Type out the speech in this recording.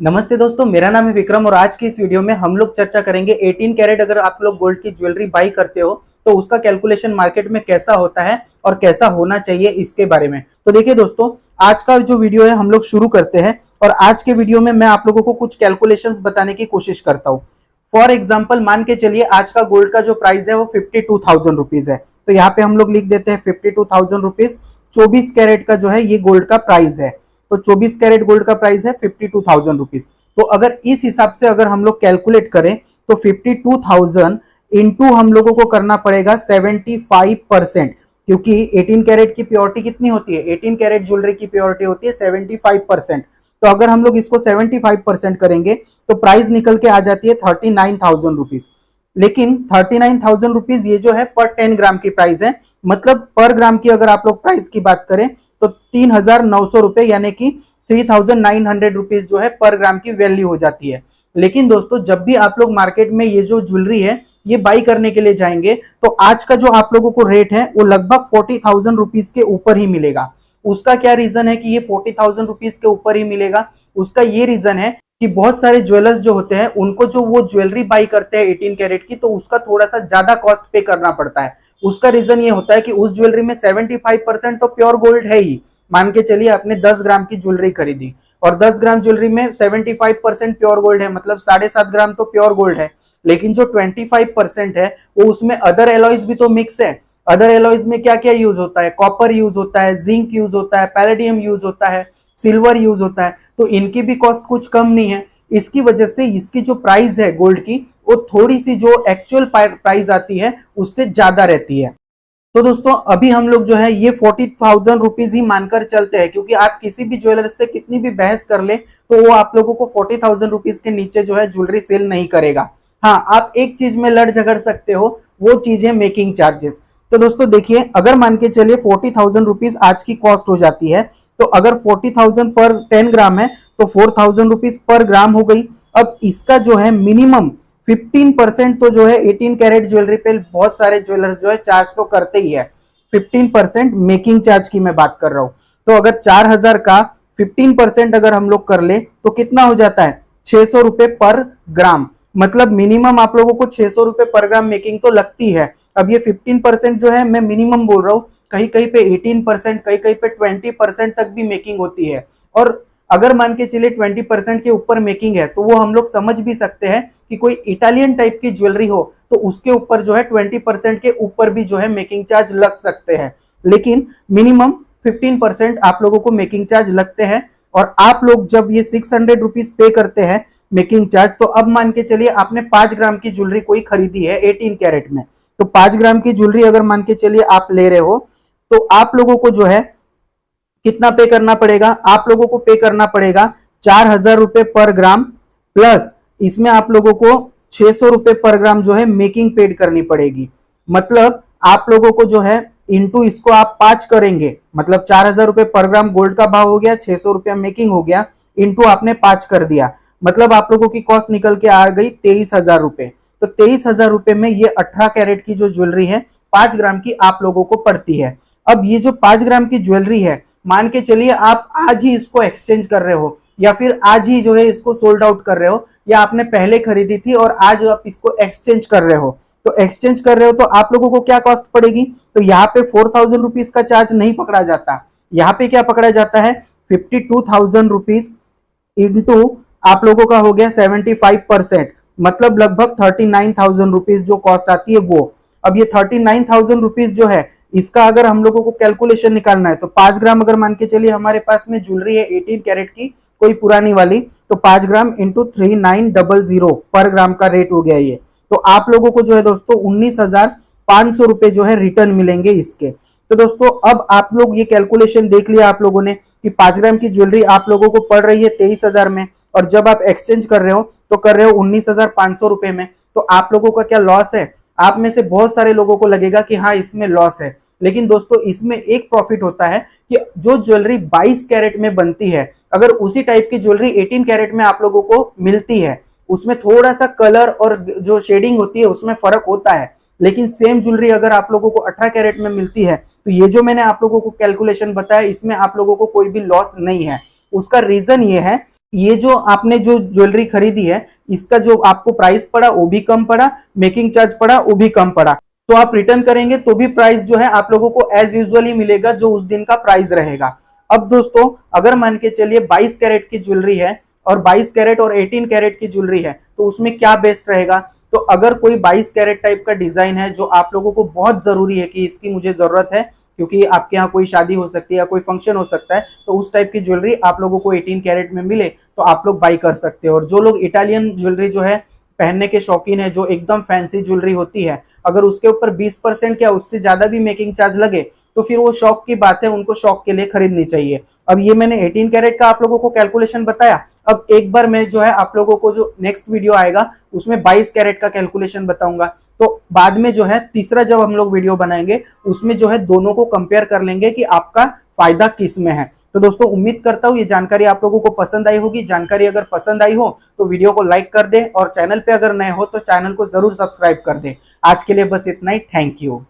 नमस्ते दोस्तों, मेरा नाम है विक्रम और आज की इस वीडियो में हम लोग चर्चा करेंगे 18 कैरेट अगर आप लोग गोल्ड की ज्वेलरी बाई करते हो तो उसका कैलकुलेशन मार्केट में कैसा होता है और कैसा होना चाहिए इसके बारे में। तो देखिए दोस्तों, आज का जो वीडियो है हम लोग शुरू करते हैं और आज के वीडियो में मैं आप लोगों को कुछ कैलकुलेशंस बताने की कोशिश करता हूँ। फॉर एग्जाम्पल मान के चलिए आज का गोल्ड का जो प्राइस है वो 52,000 रुपीज है, तो यहाँ पे हम लोग लिख देते हैं 52,000 रुपीज 24 कैरेट का जो है ये गोल्ड का प्राइस है। तो 24 कैरेट गोल्ड का प्राइस है 52,000 रुपीज। तो अगर इस हिसाब से अगर हम लोग कैलकुलेट करें तो 52,000 इंटू हम लोगों को करना पड़ेगा 75%, क्योंकि 18 कैरेट की प्योरिटी कितनी होती है, 18 कैरेट ज्वेलरी की प्योरिटी होती है 75%। तो अगर हम लोग इसको 75% करेंगे तो प्राइस निकल के आ जाती है 39,000 रुपीज। लेकिन 39,000 रुपीज ये जो है पर 10 ग्राम की प्राइस है, मतलब पर ग्राम की अगर आप लोग प्राइस की बात करें तो 3,900 रुपए यानी कि 3,900 रुपीज जो है पर ग्राम की वैल्यू हो जाती है। लेकिन दोस्तों, जब भी आप लोग मार्केट में ये जो ज्वेलरी है ये बाई करने के लिए जाएंगे तो आज का जो आप लोगों को रेट है वो लगभग 40,000 रुपीज के ऊपर ही मिलेगा। उसका क्या रीजन है कि ये 40,000 रुपीज के ऊपर ही मिलेगा? उसका ये रीजन है कि बहुत सारे ज्वेलर्स जो होते हैं उनको जो वो ज्वेलरी बाई करते हैं 18 कैरेट की, तो उसका थोड़ा सा ज्यादा कॉस्ट पे करना पड़ता है। उसका रीजन ये होता है कि उस ज्वेलरी में 75% तो प्योर गोल्ड है ही। मान के चलिए आपने 10 ग्राम की ज्वेलरी खरीदी और 10 ग्राम ज्वेलरी में 75% प्योर गोल्ड है, मतलब 7.5 ग्राम तो प्योर गोल्ड है। लेकिन जो 25% है वो उसमें अदर एलॉयज भी तो मिक्स है। अदर एलॉयज में क्या क्या यूज होता है? कॉपर यूज होता है, जिंक यूज होता है, पैलेडियम यूज होता है, सिल्वर यूज होता है, तो इनकी भी कॉस्ट कुछ कम नहीं है। इसकी वजह से इसकी जो प्राइस है गोल्ड की वो थोड़ी सी जो एक्चुअल प्राइस आती है उससे ज्यादा रहती है। तो दोस्तों, अभी हम लोग जो है ये 40,000 रुपीज ही मानकर चलते हैं, क्योंकि आप किसी भी ज्वेलर से कितनी भी बहस कर ले तो वो आप लोगों को 40,000 रुपीज के नीचे जो है ज्वेलरी सेल नहीं करेगा। हाँ, आप एक चीज में लड़ झगड़ सकते हो, वो चीज है मेकिंग चार्जेस। तो दोस्तों देखिए, अगर मान के चलिए 40,000 रुपीज आज की कॉस्ट हो जाती है, तो अगर 40,000 पर 10 ग्राम है तो 4,000 रुपीज पर ग्राम हो गई। अब इसका जो है मिनिमम 15% तो जो है 18 कैरेट ज्वेलरी पे बहुत सारे ज्वेलर्स जो है चार्ज तो करते ही है। 15% मेकिंग चार्ज की मैं बात कर रहा हूं। तो अगर 4,000 का 15% अगर हम लोग कर ले तो कितना हो जाता है? 600 रुपए पर ग्राम। मतलब मिनिमम आप लोगों को 600 रुपए पर ग्राम मेकिंग तो लगती है। अब ये 15% जो है मैं मिनिमम बोल रहा हूँ, कहीं कहीं पे 18%, कहीं कहीं पे 20% तक भी मेकिंग होती है। और अगर मान के चलिए 20% के ऊपर मेकिंग है तो वो हम लोग समझ भी सकते हैं कि कोई इटालियन टाइप की ज्वेलरी हो तो उसके ऊपर जो है 20% के ऊपर भी जो है मेकिंग चार्ज लग सकते हैं। लेकिन मिनिमम 15% आप लोगों को मेकिंग चार्ज लगते हैं। और आप लोग जब ये 600 रुपीज पे करते हैं मेकिंग चार्ज, तो अब मान के चलिए आपने 5 ग्राम की ज्वेलरी कोई खरीदी है 18 कैरेट में, तो 5 ग्राम की ज्वेलरी अगर मान के चलिए आप ले रहे हो तो आप लोगों को जो है कितना पे करना पड़ेगा? आप लोगों को पे करना पड़ेगा 4,000 रुपए पर ग्राम, प्लस इसमें आप लोगों को 600 रुपए पर ग्राम जो है मेकिंग पेड करनी पड़ेगी। मतलब आप लोगों को जो है इंटू इसको आप 5 करेंगे, मतलब 4,000 रुपए पर ग्राम गोल्ड का भाव हो गया, 600 रुपया मेकिंग हो गया, इंटू आपने 5 कर दिया, मतलब आप लोगों की कॉस्ट निकल के आ गई 23,000 रुपए। तो 23,000 रुपए में ये 18 कैरेट की जो ज्वेलरी है 5 ग्राम की आप लोगों को पड़ती है। अब ये जो 5 ग्राम की ज्वेलरी है, मान के चलिए आप आज ही इसको एक्सचेंज कर रहे हो या फिर आज ही जो है इसको सोल्ड आउट कर रहे हो, या आपने पहले खरीदी थी और आज आप इसको एक्सचेंज कर रहे हो, तो एक्सचेंज कर रहे हो तो आप लोगों को क्या कॉस्ट पड़ेगी? तो यहाँ पे 4,000 रुपीज का चार्ज नहीं पकड़ा जाता, यहाँ पे क्या पकड़ा जाता है? 52,000 रुपीज इंटू आप लोगों का हो गया 75%, मतलब लगभग 39,000 रुपीज जो कॉस्ट आती है वो। अब ये 39,000 रुपीज जो है इसका अगर हम लोगों को कैलकुलेशन निकालना है तो 5 ग्राम अगर मान के चलिए हमारे पास में ज्वेलरी है 18 कैरेट की कोई पुरानी वाली, तो 5 ग्राम इंटू 3900 पर ग्राम का रेट हो गया ये। तो आप लोगों को जो है दोस्तों 19,500 रुपए जो है रिटर्न मिलेंगे इसके। तो दोस्तों, अब आप लोग ये कैलकुलेशन देख लिया आप लोगों ने कि 5 ग्राम की ज्वेलरी आप लोगों को पड़ रही है 23,000 में, और जब आप एक्सचेंज कर रहे हो तो कर रहे हो 19,500 रुपए में। तो आप लोगों का क्या लॉस है? आप में से बहुत सारे लोगों को लगेगा कि हाँ इसमें लॉस है, लेकिन दोस्तों इसमें एक प्रॉफिट होता है कि जो ज्वेलरी 22 कैरेट में बनती है, अगर उसी टाइप की ज्वेलरी 18 कैरेट में आप लोगों को मिलती है, उसमें थोड़ा सा कलर और जो शेडिंग होती है उसमें फर्क होता है, लेकिन सेम ज्वेलरी अगर आप लोगों को 18 कैरेट में मिलती है तो ये जो मैंने आप लोगों को कैलकुलेशन बताया इसमें आप लोगों को कोई भी लॉस नहीं है। उसका रीजन ये है ये जो आपने जो ज्वेलरी खरीदी है, इसका जो आपको प्राइस पड़ा वो भी कम पड़ा, मेकिंग चार्ज पड़ा वो भी कम पड़ा। तो आप रिटर्न करेंगे तो भी प्राइस जो है आप लोगों को एज यूजुअल ही मिलेगा, जो उस दिन का प्राइस रहेगा। अब दोस्तों अगर मान के चलिए 22 कैरेट की ज्वेलरी है और 22 कैरेट और 18 कैरेट की ज्वेलरी है, तो उसमें क्या बेस्ट रहेगा? तो अगर कोई 22 कैरेट टाइप का डिजाइन है जो आप लोगों को बहुत जरूरी है कि इसकी मुझे जरूरत है, क्योंकि आपके यहाँ कोई शादी हो सकती है या कोई फंक्शन हो सकता है, तो उस टाइप की ज्वेलरी आप लोगों को 18 कैरेट में मिले तो आप लोग बाई कर सकते हो। और जो लोग इटालियन ज्वेलरी जो है पहनने के शौकीन है, जो एकदम फैंसी ज्वेलरी होती है, अगर उसके ऊपर 20% या उससे ज्यादा भी मेकिंग चार्ज लगे तो फिर वो शौक की बात है, उनको शौक के लिए खरीदनी चाहिए। अब ये मैंने 18 कैरेट का आप लोगों को कैलकुलेशन बताया। अब एक बार मैं जो है आप लोगों को जो नेक्स्ट वीडियो आएगा उसमें 22 कैरेट का कैलकुलेशन बताऊंगा। तो बाद में जो है तीसरा जब हम लोग वीडियो बनाएंगे उसमें जो है दोनों को कंपेयर कर लेंगे कि आपका फायदा किस में है। तो दोस्तों उम्मीद करता हूं ये जानकारी आप लोगों को पसंद आई होगी। जानकारी अगर पसंद आई हो तो वीडियो को लाइक कर दे और चैनल पे अगर नए हो तो चैनल को जरूर सब्सक्राइब कर दे। आज के लिए बस इतना ही। Thank you.